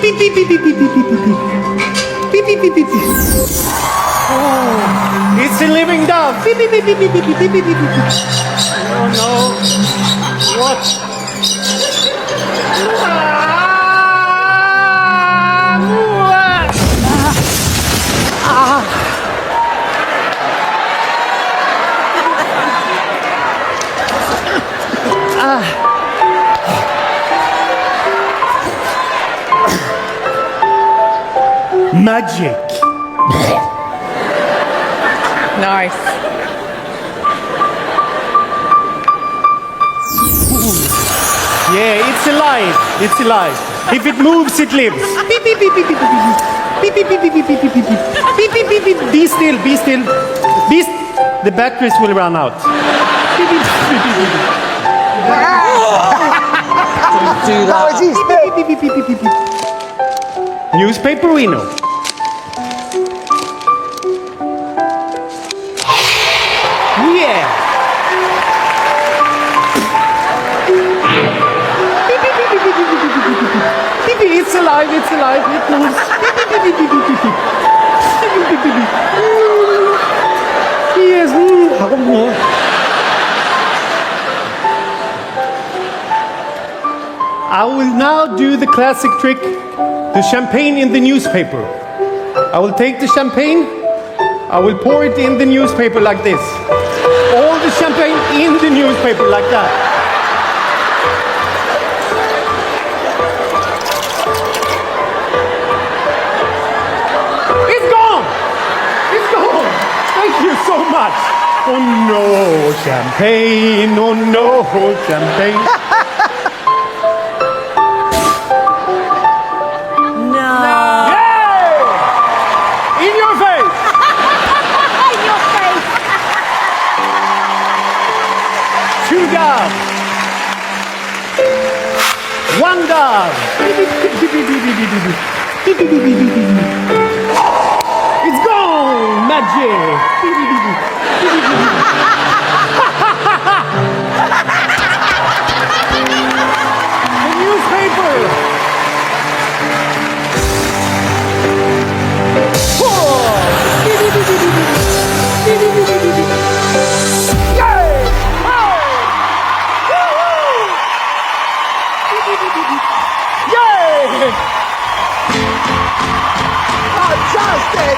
beep, beep, beep, beep, beep, beep, beep, beep. Beep, beep, beep, beep, beep. Oh, it's a living dove. Beep, beep, beep, beep, beep, beep, beep, beep, beep, beep. Oh no. What? Magic. Nice. Yeah, it's alive. It's alive. If it moves, it lives. Beep, beep, beep, beep, beep, beep, beep, beep, beep, beep, beep, beep, beep, beep, beep, beep, beep, beep. Be still, be still. The batteries will run out. Beep, beep, beep, beep, beep, beep. Do that. That was his bit. Beep, beep, beep, beep, beep, beep. Newspaper Reno. Yeah. Beep, beep, beep, beep, beep, beep, beep, beep, beep, beep. Beep, beep, it's alive, it's alive, it moves. Beep, beep, beep, beep, beep, beep, beep, beep. Beep, beep, beep, beep, beep. Yes. I will now do the classic trick, the champagne in the newspaper. I will take the champagne, I will pour it in the newspaper like this. All the champagne in the newspaper like that. It's gone! It's gone! Thank you so much! Oh no, champagne, oh no, champagne. Yay! In your face! In your face. Two doves. One dove. It's gone! Magic! The newspaper! Fantastic.